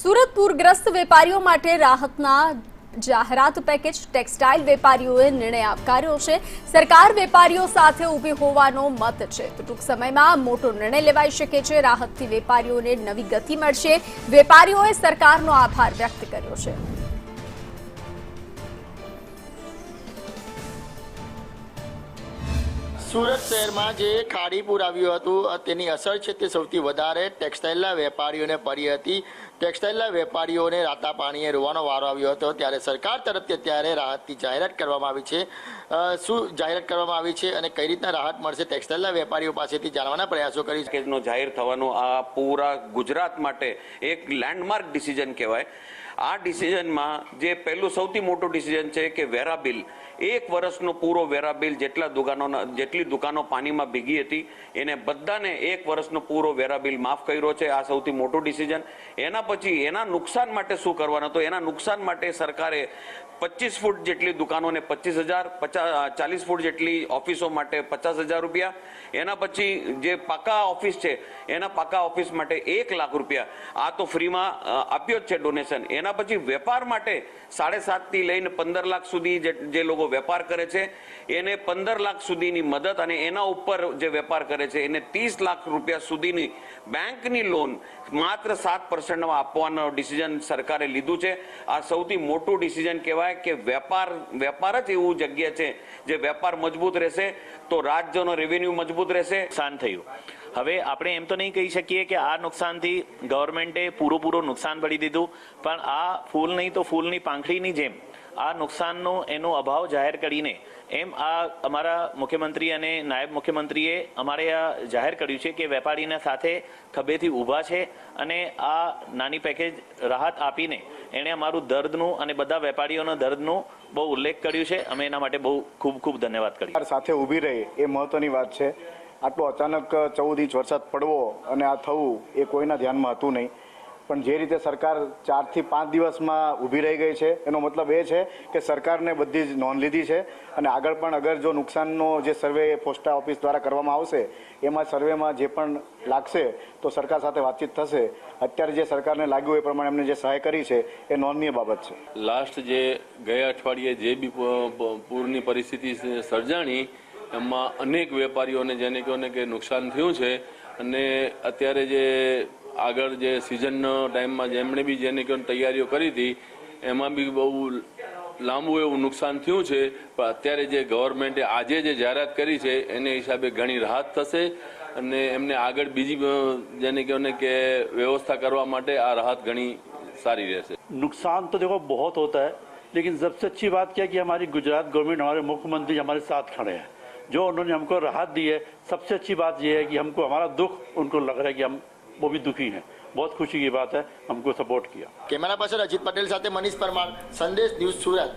સુરત પૂરગ્રસ્ત વેપારીઓ માટે રાહતના જાહેરાત પેકેજ ટેક્સટાઇલ વેપારીઓએ નિર્ણય આવકાર્યો છે। સરકાર વેપારીઓ સાથે ઊભી હોવાનો મત છે તો ટૂંક સમયમાં મોટો નિર્ણય લેવાઈ શકે છે। રાહતથી વેપારીઓને નવી ગતિ મળશે। વેપારીઓએ સરકારનો આભાર વ્યક્ત કર્યો છે। સુરત શહેરમાં જે ખાડીપુર આવ્યું હતું તેની અસર છે તે સૌથી વધારે ટેક્સટાઇલના વેપારીઓને પડી હતી। ટેક્સટાઇલના વેપારીઓને રાતા પાણીએ રોવાનો વારો આવ્યો હતો ત્યારે સરકાર તરફથી અત્યારે રાહતની જાહેરાત કરવામાં આવી છે। શું જાહેરાત કરવામાં આવી છે અને કઈ રીતના રાહત મળશે ટેક્સટાઇલના વેપારીઓ પાસેથી જાણવાના પ્રયાસો કરી છે। પેકેજનો જાહેર થવાનો આ પૂરા ગુજરાત માટે એક લેન્ડમાર્ક ડિસિઝન કહેવાય। આ ડિસિઝનમાં જે પહેલું સૌથી મોટું ડિસિઝન છે કે વેરા બિલ, એક વર્ષનો પૂરો વેરા બિલ જેટલી દુકાનો પાણીમાં ભીગી હતી એને બધાને એક વર્ષનો પૂરો વેરા બિલ માફ કર્યો છે। આ સૌથી મોટું ડિસિઝન। એના પછી એના નુકસાન માટે શું કરવાનું, તો એના નુકસાન માટે સરકારે 25 ફૂટ જેટલી દુકાનોને 25,000, 40 ફૂટ જેટલી ઓફિસો માટે 50,000 રૂપિયા, એના પછી જે પાકા ઓફિસ છે એના પાકા ઓફિસ માટે 1 લાખ રૂપિયા આ તો ફ્રીમાં આપ્યો જ છે ડોનેશન। એના પછી વેપાર માટે 7.5 થી લઈને 15 લાખ સુધી જે લોકો વેપાર કરે છે એને 15 લાખ સુધીની મદદ અને એના ઉપર જે વેપાર કરે છે એને 30 લાખ રૂપિયા સુધીની બેંકની લોન માત્ર 7% આપવાનો ડિસિઝન સરકારે લીધું છે। આ સૌથી મોટું ડિસિઝન કહેવાય કે વેપાર જ એવું જગ્યા છે જે વેપાર મજબૂત રહેશે તો રાજ્યનો રેવન્યુ મજબૂત રહેશે। નુકસાન થયું, હવે આપણે એમ તો નહીં કહી શકીએ કે આ નુકસાનથી ગવર્મેન્ટે પૂરું નુકસાન પડી દીધું, પણ આ ફૂલ નહીં તો ફૂલની પાંખડીની જેમ આ નુકસાનનો એનો અભાવ જાહેર કરીને એમ આ અમારા મુખ્યમંત્રી અને નાયબ મુખ્યમંત્રીએ અમારે આ જાહેર કર્યું છે કે વેપારીના સાથે ખભેથી ઊભા છે અને આ નાની પેકેજ રાહત આપીને એણે અમારું દર્દનું અને બધા વેપારીઓના દર્દનું બહુ ઉલ્લેખ કર્યું છે। અમે એના માટે બહુ ખૂબ ધન્યવાદ કરીએ। સાથે ઊભી રહી એ મહત્વની વાત છે। આટલો અચાનક 14 ઇંચ વરસાદ પડવો અને આ થવું એ કોઈના ધ્યાનમાં હતું નહીં, પણ જે રીતે સરકાર 4 થી 5 દિવસમાં ઊભી રહી ગઈ છે એનો મતલબ એ છે કે સરકારને બધી જ નોંધ લીધી છે અને આગળ પણ અગર જો નુકસાનનો જે સર્વે પોસ્ટ ઓફિસ દ્વારા કરવામાં આવશે એમાં સર્વેમાં જે પણ લાગશે તો સરકાર સાથે વાતચીત થશે। અત્યારે જે સરકારને લાગ્યું એ પ્રમાણે એમને જે સહાય કરી છે એ નોંધનીય બાબત છે। લાસ્ટ જે ગયા અઠવાડિયે જે બી પૂરની પરિસ્થિતિ સર્જાણી એમાં અનેક વેપારીઓને જેને કહો કે નુકસાન થયું છે અને અત્યારે જે આગળ જે સિઝનનો ટાઈમમાં જેમણે બી જેને કહો તૈયારીઓ કરી હતી એમાં બી બહુ લાંબુ એવું નુકસાન થયું છે, પણ અત્યારે જે ગવર્મેન્ટે આજે જે જાહેરાત કરી છે એને હિસાબે ઘણી રાહત થશે અને એમને આગળ બીજી જેને કહો કે વ્યવસ્થા કરવા માટે આ રાહત ઘણી સારી રહેશે। नुकसान तो देखो बहुत होता है, लेकिन सबसे अच्छी बात क्या है कि हमारी गुजरात गवर्नमेंट, हमारे मुख्यमंत्री हमारे साथ खड़े हैं, जो उन्होंने हमको राहत दी है। सबसे अच्छी बात यह है कि हमको हमारा दुख उनको लग रहा है कि हम वो भी दुखी हैं। बहुत खुशी की बात है, हमको सपोर्ट किया। कैमरा पर्सन अजीत पटेल साथे मनीष परमार, संदेश न्यूज, सूरत।